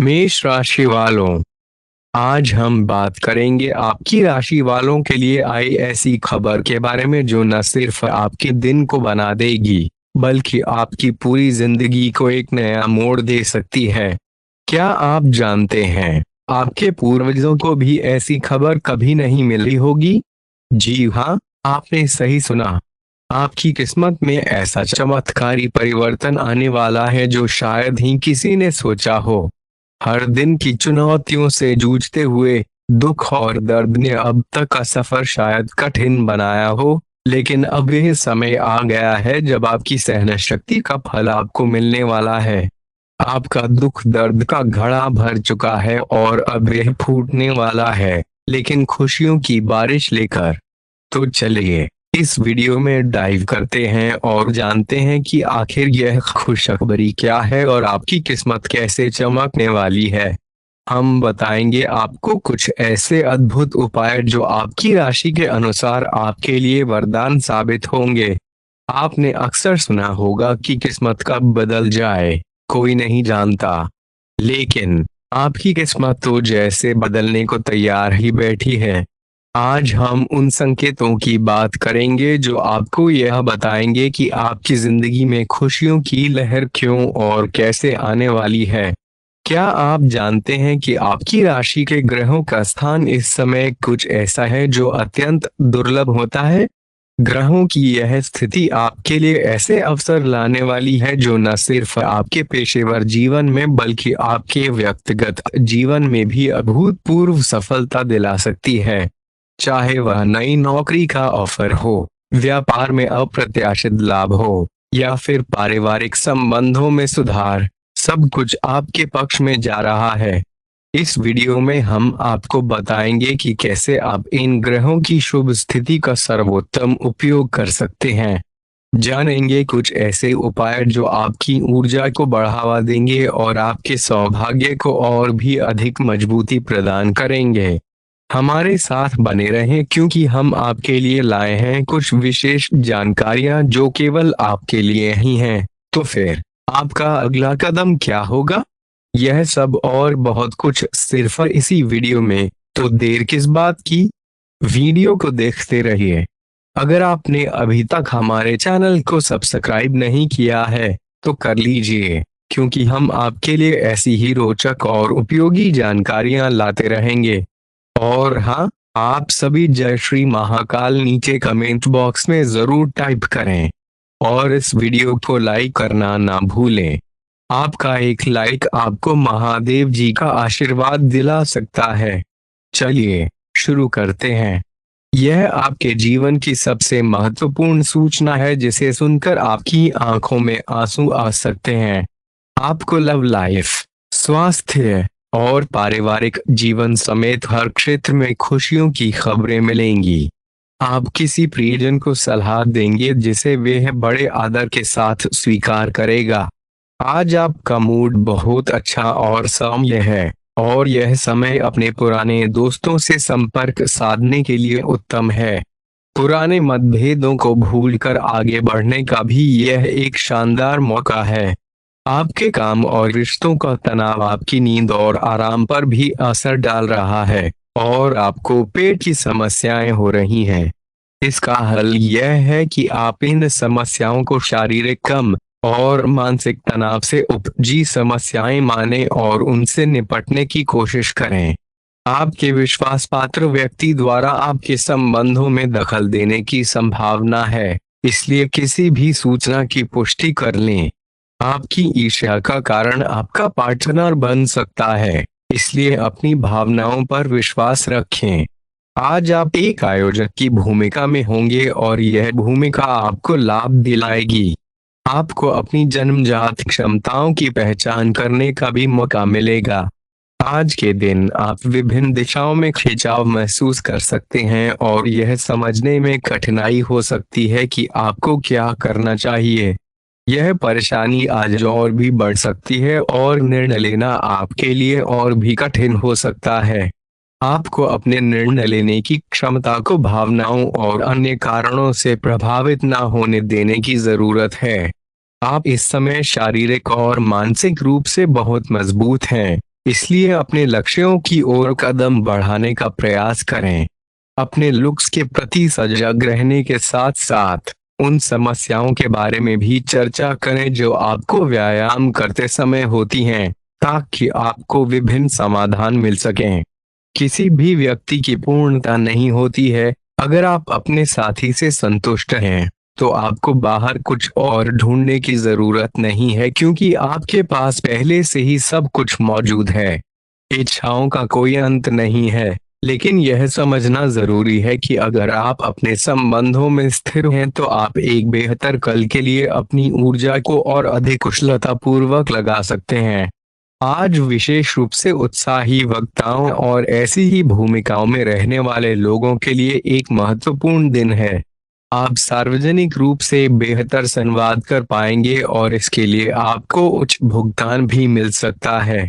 मेष राशि वालों, आज हम बात करेंगे आपकी राशि वालों के लिए आई ऐसी खबर के बारे में जो न सिर्फ आपके दिन को बना देगी बल्कि आपकी पूरी जिंदगी को एक नया मोड़ दे सकती है। क्या आप जानते हैं आपके पूर्वजों को भी ऐसी खबर कभी नहीं मिली होगी? जी हाँ, आपने सही सुना। आपकी किस्मत में ऐसा चमत्कारी परिवर्तन आने वाला है जो शायद ही किसी ने सोचा हो। हर दिन की चुनौतियों से जूझते हुए दुख और दर्द ने अब तक का सफर शायद कठिन बनाया हो, लेकिन अब यह समय आ गया है जब आपकी सहन शक्ति का फल आपको मिलने वाला है। आपका दुख दर्द का घड़ा भर चुका है और अब यह फूटने वाला है, लेकिन खुशियों की बारिश लेकर। तो चलिए इस वीडियो में डाइव करते हैं और जानते हैं कि आखिर यह खुशखबरी क्या है और आपकी किस्मत कैसे चमकने वाली है। हम बताएंगे आपको कुछ ऐसे अद्भुत उपाय जो आपकी राशि के अनुसार आपके लिए वरदान साबित होंगे। आपने अक्सर सुना होगा कि किस्मत कब बदल जाए कोई नहीं जानता, लेकिन आपकी किस्मत तो जैसे बदलने को तैयार ही बैठी है। आज हम उन संकेतों की बात करेंगे जो आपको यह बताएंगे कि आपकी जिंदगी में खुशियों की लहर क्यों और कैसे आने वाली है। क्या आप जानते हैं कि आपकी राशि के ग्रहों का स्थान इस समय कुछ ऐसा है जो अत्यंत दुर्लभ होता है? ग्रहों की यह स्थिति आपके लिए ऐसे अवसर लाने वाली है जो न सिर्फ आपके पेशेवर जीवन में बल्कि आपके व्यक्तिगत जीवन में भी अभूतपूर्व सफलता दिला सकती है। चाहे वह नई नौकरी का ऑफर हो, व्यापार में अप्रत्याशित लाभ हो या फिर पारिवारिक संबंधों में सुधार, सब कुछ आपके पक्ष में जा रहा है। इस वीडियो में हम आपको बताएंगे कि कैसे आप इन ग्रहों की शुभ स्थिति का सर्वोत्तम उपयोग कर सकते हैं। जानेंगे कुछ ऐसे उपाय जो आपकी ऊर्जा को बढ़ावा देंगे और आपके सौभाग्य को और भी अधिक मजबूती प्रदान करेंगे। हमारे साथ बने रहें क्योंकि हम आपके लिए लाए हैं कुछ विशेष जानकारियां जो केवल आपके लिए ही हैं। तो फिर आपका अगला कदम क्या होगा? यह सब और बहुत कुछ सिर्फ इसी वीडियो में, तो देर किस बात की? वीडियो को देखते रहिए। अगर आपने अभी तक हमारे चैनल को सब्सक्राइब नहीं किया है तो कर लीजिए, क्योंकि हम आपके लिए ऐसी ही रोचक और उपयोगी जानकारियां लाते रहेंगे। और हाँ, आप सभी जय श्री महाकाल नीचे कमेंट बॉक्स में जरूर टाइप करें और इस वीडियो को लाइक करना ना भूलें। आपका एक लाइक आपको महादेव जी का आशीर्वाद दिला सकता है। चलिए शुरू करते हैं। यह आपके जीवन की सबसे महत्वपूर्ण सूचना है जिसे सुनकर आपकी आंखों में आंसू आ सकते हैं। आपको लव लाइफ, स्वास्थ्य और पारिवारिक जीवन समेत हर क्षेत्र में खुशियों की खबरें मिलेंगी। आप किसी प्रियजन को सलाह देंगे जिसे वह बड़े आदर के साथ स्वीकार करेगा। आज आपका मूड बहुत अच्छा और सौम्य है और यह समय अपने पुराने दोस्तों से संपर्क साधने के लिए उत्तम है। पुराने मतभेदों को भूलकर आगे बढ़ने का भी यह एक शानदार मौका है। आपके काम और रिश्तों का तनाव आपकी नींद और आराम पर भी असर डाल रहा है और आपको पेट की समस्याएं हो रही हैं। इसका हल यह है कि आप इन समस्याओं को शारीरिक कम और मानसिक तनाव से उपजी समस्याएं माने और उनसे निपटने की कोशिश करें। आपके विश्वास पात्र व्यक्ति द्वारा आपके संबंधों में दखल देने की संभावना है, इसलिए किसी भी सूचना की पुष्टि कर लें। आपकी ईर्ष्या का कारण आपका पार्टनर बन सकता है, इसलिए अपनी भावनाओं पर विश्वास रखें। आज आप एक आयोजक की भूमिका में होंगे और यह भूमिका आपको लाभ दिलाएगी। आपको अपनी जन्मजात क्षमताओं की पहचान करने का भी मौका मिलेगा। आज के दिन आप विभिन्न दिशाओं में खिंचाव महसूस कर सकते हैं और यह समझने में कठिनाई हो सकती है कि आपको क्या करना चाहिए। यह परेशानी आज और भी बढ़ सकती है और निर्णय लेना आपके लिए और भी कठिन हो सकता है। आपको अपने निर्णय लेने की क्षमता को भावनाओं और अन्य कारणों से प्रभावित न होने देने की जरूरत है। आप इस समय शारीरिक और मानसिक रूप से बहुत मजबूत हैं इसलिए अपने लक्ष्यों की ओर कदम बढ़ाने का प्रयास करें। अपने लुक्स के प्रति सजग रहने के साथ साथ उन समस्याओं के बारे में भी चर्चा करें जो आपको व्यायाम करते समय होती हैं, ताकि आपको विभिन्न समाधान मिल सकें। किसी भी व्यक्ति की पूर्णता नहीं होती है। अगर आप अपने साथी से संतुष्ट हैं, तो आपको बाहर कुछ और ढूंढने की जरूरत नहीं है, क्योंकि आपके पास पहले से ही सब कुछ मौजूद है। इच्छाओं का कोई अंत नहीं है, लेकिन यह समझना जरूरी है कि अगर आप अपने संबंधों में स्थिर हैं तो आप एक बेहतर कल के लिए अपनी ऊर्जा को और अधिक कुशलता पूर्वक लगा सकते हैं। आज विशेष रूप से उत्साही वक्ताओं और ऐसी ही भूमिकाओं में रहने वाले लोगों के लिए एक महत्वपूर्ण दिन है। आप सार्वजनिक रूप से बेहतर संवाद कर पाएंगे और इसके लिए आपको उच्च भुगतान भी मिल सकता है।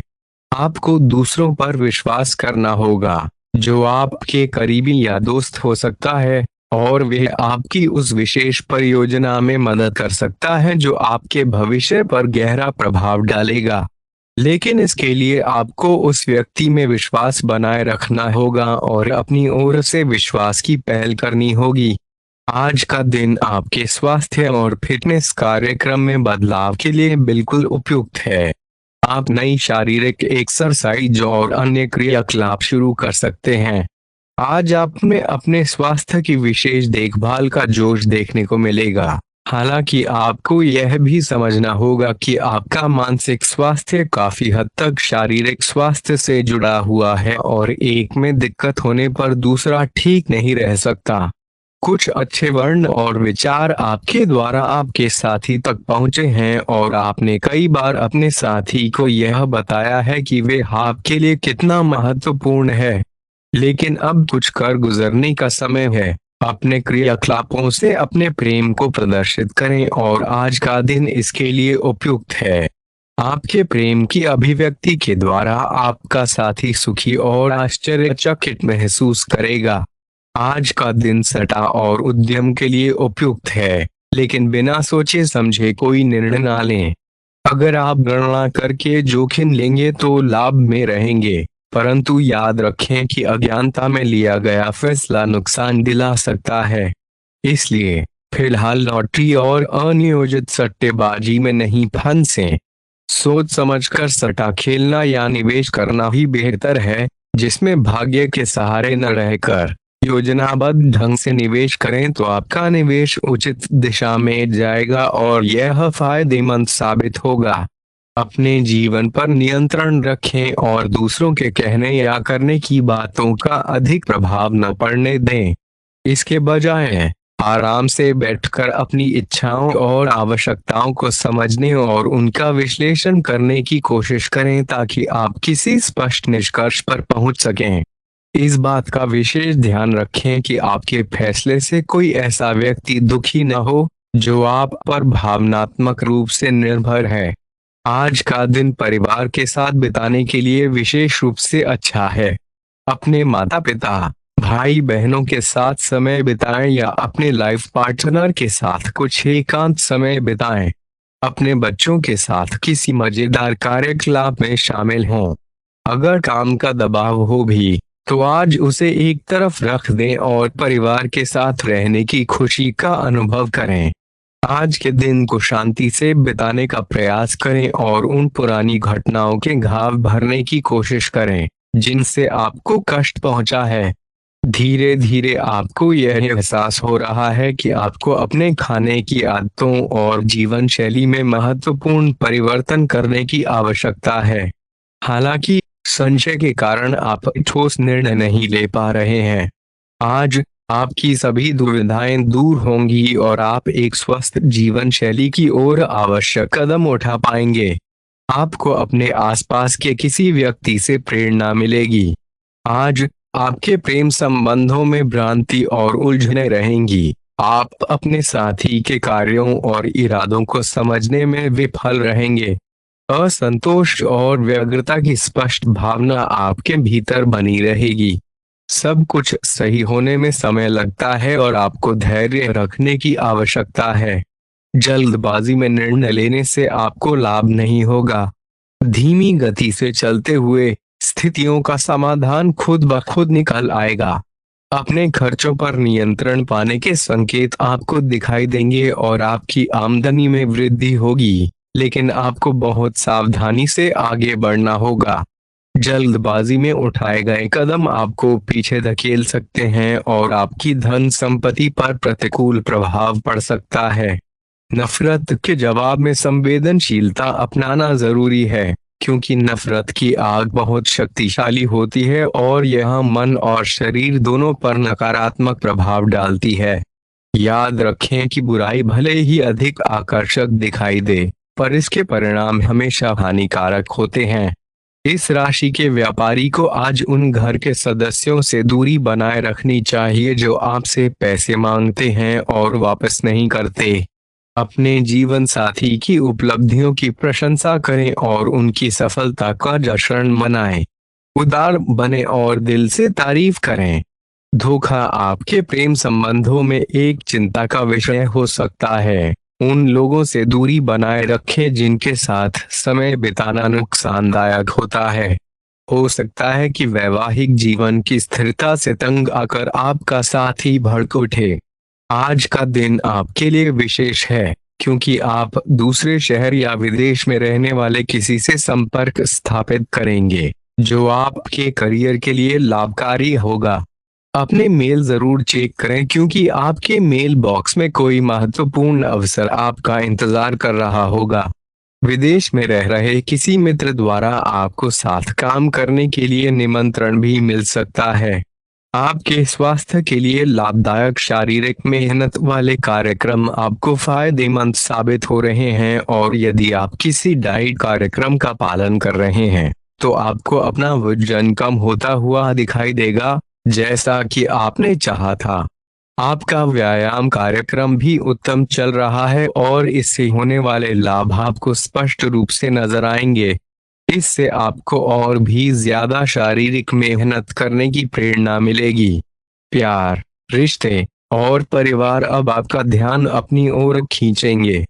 आपको दूसरों पर विश्वास करना होगा, जो आपके करीबी या दोस्त हो सकता है, और वे आपकी उस विशेष परियोजना में मदद कर सकता है जो आपके भविष्य पर गहरा प्रभाव डालेगा। लेकिन इसके लिए आपको उस व्यक्ति में विश्वास बनाए रखना होगा और अपनी ओर से विश्वास की पहल करनी होगी। आज का दिन आपके स्वास्थ्य और फिटनेस कार्यक्रम में बदलाव के लिए बिल्कुल उपयुक्त है। आप नई शारीरिक एक्सरसाइज और अन्य क्रियाकलाप शुरू कर सकते हैं। आज आप में अपने स्वास्थ्य की विशेष देखभाल का जोश देखने को मिलेगा। हालांकि आपको यह भी समझना होगा कि आपका मानसिक स्वास्थ्य काफी हद तक शारीरिक स्वास्थ्य से जुड़ा हुआ है और एक में दिक्कत होने पर दूसरा ठीक नहीं रह सकता। कुछ अच्छे वर्ण और विचार आपके द्वारा आपके साथी तक पहुंचे हैं और आपने कई बार अपने साथी को यह बताया है कि वे आपके लिए कितना महत्वपूर्ण है। लेकिन अब कुछ कर गुजरने का समय है। अपने क्रियाकलापों से अपने प्रेम को प्रदर्शित करें और आज का दिन इसके लिए उपयुक्त है। आपके प्रेम की अभिव्यक्ति के द्वारा आपका साथी सुखी और आश्चर्यचकित महसूस करेगा। आज का दिन सटा और उद्यम के लिए उपयुक्त है, लेकिन बिना सोचे समझे कोई निर्णय ना लें। अगर आप गणना करके जोखिम लेंगे तो लाभ में रहेंगे, परंतु याद रखें कि अज्ञानता में लिया गया फैसला नुकसान दिला सकता है। इसलिए फिलहाल लॉटरी और अनियोजित सट्टेबाजी में नहीं फंसें। सोच समझकर सट्टा खेलना या निवेश करना ही बेहतर है, जिसमें भाग्य के सहारे न रहकर योजनाबद्ध ढंग से निवेश करें तो आपका निवेश उचित दिशा में जाएगा और यह फायदेमंद साबित होगा। अपने जीवन पर नियंत्रण रखें और दूसरों के कहने या करने की बातों का अधिक प्रभाव न पड़ने दें। इसके बजाय आराम से बैठकर अपनी इच्छाओं और आवश्यकताओं को समझने और उनका विश्लेषण करने की कोशिश करें, ताकि आप किसी स्पष्ट निष्कर्ष पर पहुंच सकें। इस बात का विशेष ध्यान रखें कि आपके फैसले से कोई ऐसा व्यक्ति दुखी न हो जो आप पर भावनात्मक रूप से निर्भर है। आज का दिन परिवार के साथ बिताने के लिए विशेष रूप से अच्छा है। अपने माता पिता, भाई बहनों के साथ समय बिताएं या अपने लाइफ पार्टनर के साथ कुछ एकांत समय बिताएं। अपने बच्चों के साथ किसी मजेदार कार्यकलाप में शामिल हों। अगर काम का दबाव हो भी तो आज उसे एक तरफ रख दें और परिवार के साथ रहने की खुशी का अनुभव करें। आज के दिन को शांति से बिताने का प्रयास करें और उन पुरानी घटनाओं के घाव भरने की कोशिश करें जिनसे आपको कष्ट पहुंचा है। धीरे धीरे आपको यह एहसास हो रहा है कि आपको अपने खाने की आदतों और जीवन शैली में महत्वपूर्ण परिवर्तन करने की आवश्यकता है। हालांकि संशय के कारण आप ठोस निर्णय नहीं ले पा रहे हैं। आज आपकी सभी दुविधाएं दूर होंगी और आप एक स्वस्थ जीवन शैली की ओर आवश्यक कदम उठा पाएंगे। आपको अपने आसपास के किसी व्यक्ति से प्रेरणा मिलेगी। आज आपके प्रेम संबंधों में भ्रांति और उलझने रहेंगी। आप अपने साथी के कार्यों और इरादों को समझने में विफल रहेंगे। असंतोष और व्यग्रता की स्पष्ट भावना आपके भीतर बनी रहेगी। सब कुछ सही होने में समय लगता है और आपको धैर्य रखने की आवश्यकता है। जल्दबाजी में निर्णय लेने से आपको लाभ नहीं होगा। धीमी गति से चलते हुए स्थितियों का समाधान खुद ब खुद निकल आएगा। अपने खर्चों पर नियंत्रण पाने के संकेत आपको दिखाई देंगे और आपकी आमदनी में वृद्धि होगी, लेकिन आपको बहुत सावधानी से आगे बढ़ना होगा। जल्दबाजी में उठाए गए कदम आपको पीछे धकेल सकते हैं और आपकी धन संपत्ति पर प्रतिकूल प्रभाव पड़ सकता है। नफरत के जवाब में संवेदनशीलता अपनाना जरूरी है, क्योंकि नफरत की आग बहुत शक्तिशाली होती है और यह मन और शरीर दोनों पर नकारात्मक प्रभाव डालती है। याद रखें कि बुराई भले ही अधिक आकर्षक दिखाई दे, पर इसके परिणाम हमेशा हानिकारक होते हैं। इस राशि के व्यापारी को आज उन घर के सदस्यों से दूरी बनाए रखनी चाहिए जो आपसे पैसे मांगते हैं और वापस नहीं करते। अपने जीवन साथी की उपलब्धियों की प्रशंसा करें और उनकी सफलता का जश्न मनाएं। उदार बने और दिल से तारीफ करें। धोखा आपके प्रेम संबंधों में एक चिंता का विषय हो सकता है। उन लोगों से दूरी बनाए रखें जिनके साथ समय बिताना नुकसानदायक होता है। हो सकता है कि वैवाहिक जीवन की स्थिरता से तंग आकर आपका साथी भड़क उठे। आज का दिन आपके लिए विशेष है, क्योंकि आप दूसरे शहर या विदेश में रहने वाले किसी से संपर्क स्थापित करेंगे, जो आपके करियर के लिए लाभकारी होगा। अपने मेल जरूर चेक करें, क्योंकि आपके मेल बॉक्स में कोई महत्वपूर्ण अवसर आपका इंतजार कर रहा होगा। विदेश में रह रहे किसी मित्र द्वारा आपको साथ काम करने के लिए निमंत्रण भी मिल सकता है। आपके स्वास्थ्य के लिए लाभदायक शारीरिक मेहनत वाले कार्यक्रम आपको फायदेमंद साबित हो रहे हैं, और यदि आप किसी डाइट कार्यक्रम का पालन कर रहे हैं तो आपको अपना वजन कम होता हुआ दिखाई देगा, जैसा कि आपने चाहा था। आपका व्यायाम कार्यक्रम भी उत्तम चल रहा है और इससे होने वाले लाभ आपको स्पष्ट रूप से नजर आएंगे। इससे आपको और भी ज्यादा शारीरिक मेहनत करने की प्रेरणा मिलेगी। प्यार, रिश्ते और परिवार अब आपका ध्यान अपनी ओर खींचेंगे।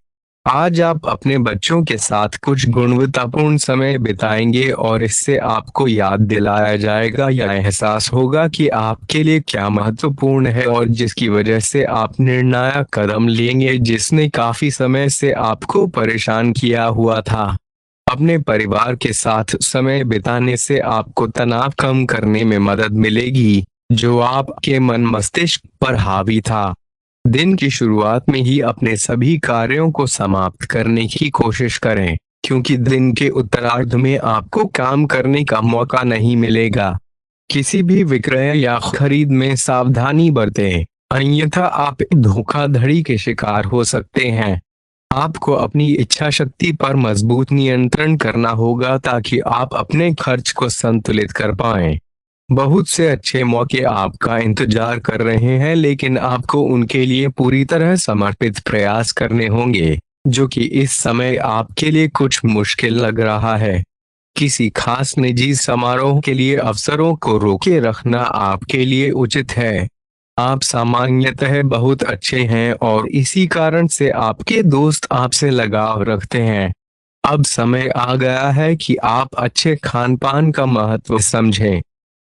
आज आप अपने बच्चों के साथ कुछ गुणवत्तापूर्ण समय बिताएंगे और इससे आपको याद दिलाया जाएगा या एहसास होगा कि आपके लिए क्या महत्वपूर्ण है, और जिसकी वजह से आप निर्णायक कदम लेंगे जिसने काफी समय से आपको परेशान किया हुआ था। अपने परिवार के साथ समय बिताने से आपको तनाव कम करने में मदद मिलेगी, जो आपके मन मस्तिष्क पर हावी था। दिन की शुरुआत में ही अपने सभी कार्यों को समाप्त करने की कोशिश करें, क्योंकि दिन के उत्तरार्ध में आपको काम करने का मौका नहीं मिलेगा। किसी भी विक्रय या खरीद में सावधानी बरतें, अन्यथा आप धोखाधड़ी के शिकार हो सकते हैं। आपको अपनी इच्छा शक्ति पर मजबूत नियंत्रण करना होगा ताकि आप अपने खर्च को संतुलित कर पाएं। बहुत से अच्छे मौके आपका इंतजार कर रहे हैं, लेकिन आपको उनके लिए पूरी तरह समर्पित प्रयास करने होंगे, जो कि इस समय आपके लिए कुछ मुश्किल लग रहा है। किसी खास निजी समारोह के लिए अवसरों को रोके रखना आपके लिए उचित है। आप सामान्यतः बहुत अच्छे हैं और इसी कारण से आपके दोस्त आपसे लगाव रखते हैं। अब समय आ गया है कि आप अच्छे खान पान का महत्व समझें।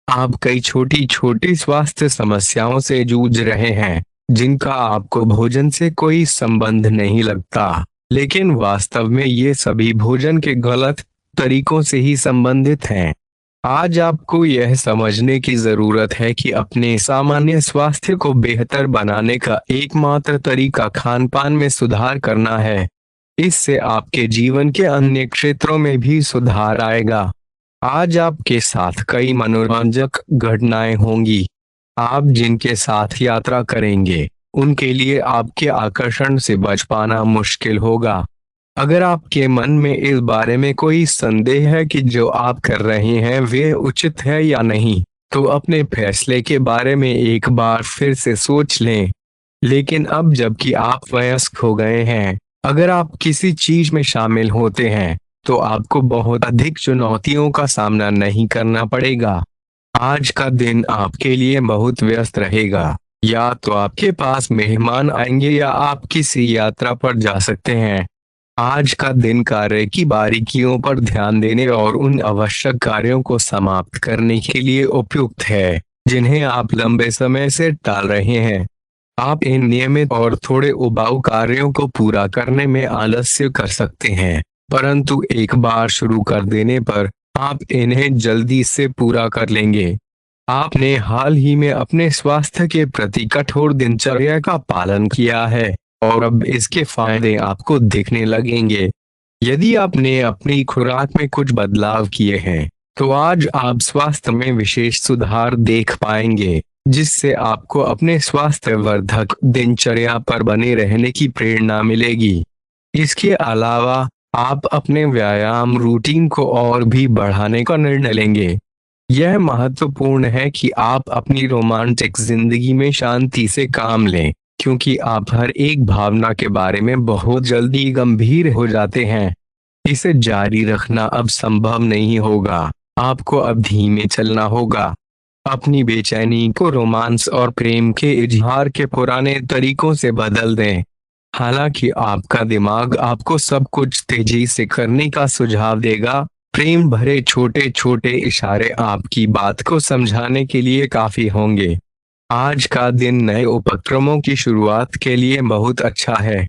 आप कई छोटी छोटी स्वास्थ्य समस्याओं से जूझ रहे हैं, जिनका आपको भोजन से कोई संबंध नहीं लगता, लेकिन वास्तव में ये सभी भोजन के गलत तरीकों से ही संबंधित हैं। आज आपको यह समझने की जरूरत है कि अपने सामान्य स्वास्थ्य को बेहतर बनाने का एकमात्र तरीका खान पान में सुधार करना है। इससे आपके जीवन के अन्य क्षेत्रों में भी सुधार आएगा। आज आपके साथ कई मनोरंजक घटनाएं होंगी। आप जिनके साथ यात्रा करेंगे, उनके लिए आपके आकर्षण से बच पाना मुश्किल होगा। अगर आपके मन में इस बारे में कोई संदेह है कि जो आप कर रहे हैं वे उचित है या नहीं, तो अपने फैसले के बारे में एक बार फिर से सोच लें। लेकिन अब जबकि आप वयस्क हो गए हैं, अगर आप किसी चीज में शामिल होते हैं तो आपको बहुत अधिक चुनौतियों का सामना नहीं करना पड़ेगा। आज का दिन आपके लिए बहुत व्यस्त रहेगा। या तो आपके पास मेहमान आएंगे या आप किसी यात्रा पर जा सकते हैं। आज का दिन कार्य की बारीकियों पर ध्यान देने और उन आवश्यक कार्यों को समाप्त करने के लिए उपयुक्त है जिन्हें आप लंबे समय से टाल रहे हैं। आप इन नियमित और थोड़े उबाऊ कार्यों को पूरा करने में आलस्य कर सकते हैं, परंतु एक बार शुरू कर देने पर आप इन्हें जल्दी से पूरा कर लेंगे। आपने हाल ही में अपने स्वास्थ्य के प्रति कठोर दिनचर्या का पालन किया है और अब इसके फायदे आपको दिखने लगेंगे। यदि आपने अपनी खुराक में कुछ बदलाव किए हैं तो आज आप स्वास्थ्य में विशेष सुधार देख पाएंगे, जिससे आपको अपने स्वास्थ्यवर्धक दिनचर्या पर बने रहने की प्रेरणा मिलेगी। इसके अलावा आप अपने व्यायाम रूटीन को और भी बढ़ाने का निर्णय लेंगे। यह महत्वपूर्ण है कि आप अपनी रोमांटिक जिंदगी में शांति से काम लें, क्योंकि आप हर एक भावना के बारे में बहुत जल्दी गंभीर हो जाते हैं। इसे जारी रखना अब संभव नहीं होगा। आपको अब धीमे चलना होगा। अपनी बेचैनी को रोमांस और प्रेम के इजहार के पुराने तरीकों से बदल दें। हालांकि आपका दिमाग आपको सब कुछ तेजी से करने का सुझाव देगा, प्रेम भरे छोटे छोटे इशारे आपकी बात को समझाने के लिए काफी होंगे। आज का दिन नए उपक्रमों की शुरुआत के लिए बहुत अच्छा है।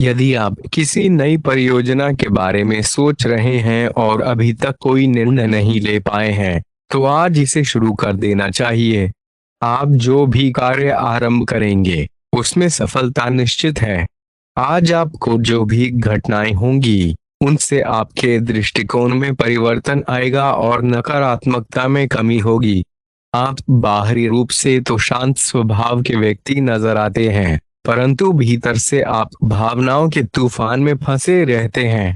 यदि आप किसी नई परियोजना के बारे में सोच रहे हैं और अभी तक कोई निर्णय नहीं ले पाए हैं, तो आज इसे शुरू कर देना चाहिए। आप जो भी कार्य आरंभ करेंगे उसमें सफलता निश्चित है। आज आपको जो भी घटनाएं होंगी उनसे आपके दृष्टिकोण में परिवर्तन आएगा और नकारात्मकता में कमी होगी। आप बाहरी रूप से तो शांत स्वभाव के व्यक्ति नजर आते हैं, परंतु भीतर से आप भावनाओं के तूफान में फंसे रहते हैं।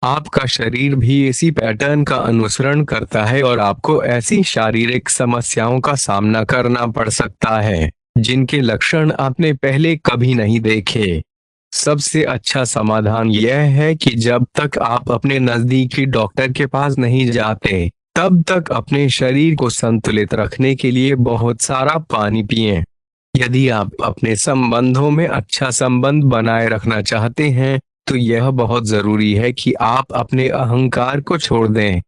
आपका शरीर भी इसी पैटर्न का अनुसरण करता है और आपको ऐसी शारीरिक समस्याओं का सामना करना पड़ सकता है जिनके लक्षण आपने पहले कभी नहीं देखे। सबसे अच्छा समाधान यह है कि जब तक आप अपने नजदीकी डॉक्टर के पास नहीं जाते, तब तक अपने शरीर को संतुलित रखने के लिए बहुत सारा पानी पिएं। यदि आप अपने संबंधों में अच्छा संबंध बनाए रखना चाहते हैं, तो यह बहुत जरूरी है कि आप अपने अहंकार को छोड़ दें।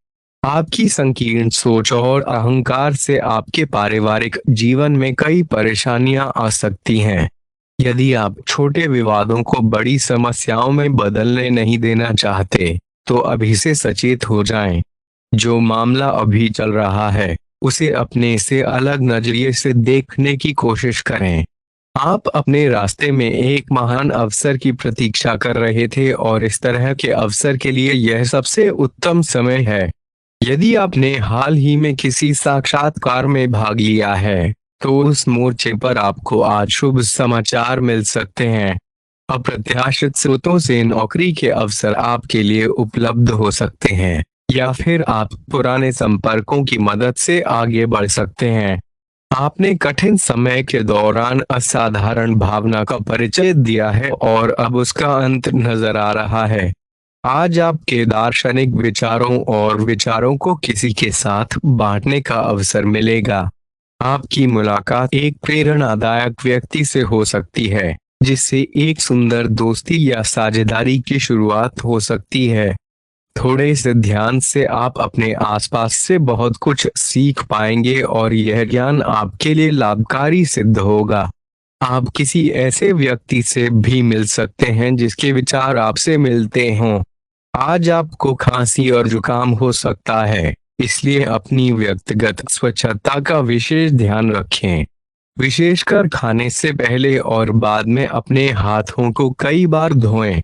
आपकी संकीर्ण सोच और अहंकार से आपके पारिवारिक जीवन में कई परेशानियां आ सकती हैं। यदि आप छोटे विवादों को बड़ी समस्याओं में बदलने नहीं देना चाहते, तो अभी से सचेत हो जाएं। जो मामला अभी चल रहा है उसे अपने से अलग नजरिए से देखने की कोशिश करें। आप अपने रास्ते में एक महान अवसर की प्रतीक्षा कर रहे थे और इस तरह के अवसर के लिए यह सबसे उत्तम समय है। यदि आपने हाल ही में किसी साक्षात्कार में भाग लिया है, तो उस मोर्चे पर आपको आज शुभ समाचार मिल सकते हैं। अप्रत्याशित स्रोतों से नौकरी के अवसर आपके लिए उपलब्ध हो सकते हैं, या फिर आप पुराने संपर्कों की मदद से आगे बढ़ सकते हैं। आपने कठिन समय के दौरान असाधारण भावना का परिचय दिया है और अब उसका अंत नजर आ रहा है। आज आपके दार्शनिक विचारों और विचारों को किसी के साथ बांटने का अवसर मिलेगा। आपकी मुलाकात एक प्रेरणादायक व्यक्ति से हो सकती है, जिससे एक सुंदर दोस्ती या साझेदारी की शुरुआत हो सकती है। थोड़े से ध्यान से आप अपने आसपास से बहुत कुछ सीख पाएंगे और यह ज्ञान आपके लिए लाभकारी सिद्ध होगा। आप किसी ऐसे व्यक्ति से भी मिल सकते हैं जिसके विचार आपसे मिलते हों। आज आपको खांसी और जुकाम हो सकता है, इसलिए अपनी व्यक्तिगत स्वच्छता का विशेष ध्यान रखें। विशेषकर खाने से पहले और बाद में अपने हाथों को कई बार धोएं।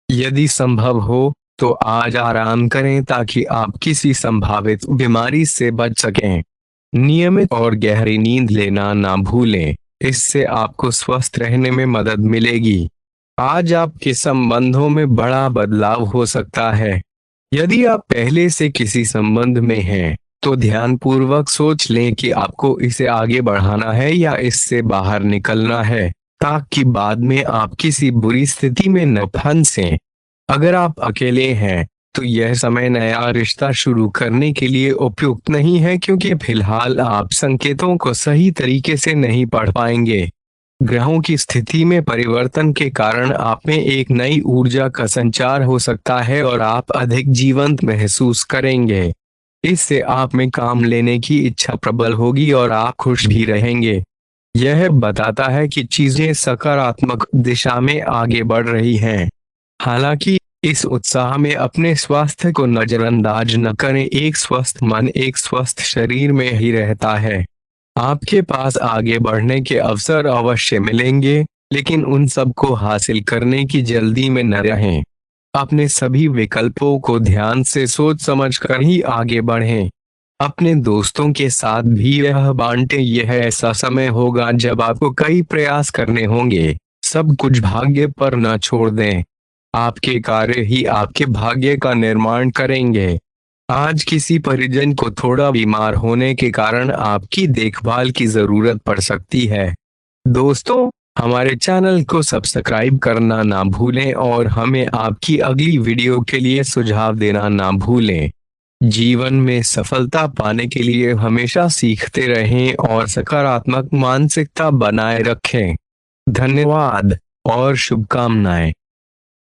यदि संभव हो तो आज आराम करें ताकि आप किसी संभावित बीमारी से बच सकें। नियमित और गहरी नींद लेना ना भूलें, इससे आपको स्वस्थ रहने में मदद मिलेगी। आज आपके संबंधों में बड़ा बदलाव हो सकता है। यदि आप पहले से किसी संबंध में हैं, तो ध्यानपूर्वक सोच लें कि आपको इसे आगे बढ़ाना है या इससे बाहर निकलना है, ताकि बाद में आप किसी बुरी स्थिति में न फंसें। अगर आप अकेले हैं, तो यह समय नया रिश्ता शुरू करने के लिए उपयुक्त नहीं है, क्योंकि फिलहाल आप संकेतों को सही तरीके से नहीं पढ़ पाएंगे। ग्रहों की स्थिति में परिवर्तन के कारण आप में एक नई ऊर्जा का संचार हो सकता है और आप अधिक जीवंत महसूस करेंगे। इससे आप में काम लेने की इच्छा प्रबल होगी और आप खुश भी रहेंगे। यह बताता है कि चीजें सकारात्मक दिशा में आगे बढ़ रही हैं। हालांकि इस उत्साह में अपने स्वास्थ्य को नजरअंदाज न करें। एक स्वस्थ मन एक स्वस्थ शरीर में ही रहता है। आपके पास आगे बढ़ने के अवसर अवश्य मिलेंगे, लेकिन उन सब को हासिल करने की जल्दी में न रहें। अपने सभी विकल्पों को ध्यान से सोच समझ कर ही आगे बढ़ें। अपने दोस्तों के साथ भी यह बांटें। यह ऐसा समय होगा जब आपको कई प्रयास करने होंगे। सब कुछ भाग्य पर न छोड़ दें। आपके कार्य ही आपके भाग्य का निर्माण करेंगे। आज किसी परिजन को थोड़ा बीमार होने के कारण आपकी देखभाल की जरूरत पड़ सकती है। दोस्तों, हमारे चैनल को सब्सक्राइब करना ना भूलें और हमें आपकी अगली वीडियो के लिए सुझाव देना ना भूलें। जीवन में सफलता पाने के लिए हमेशा सीखते रहें और सकारात्मक मानसिकता बनाए रखें। धन्यवाद और शुभकामनाएं।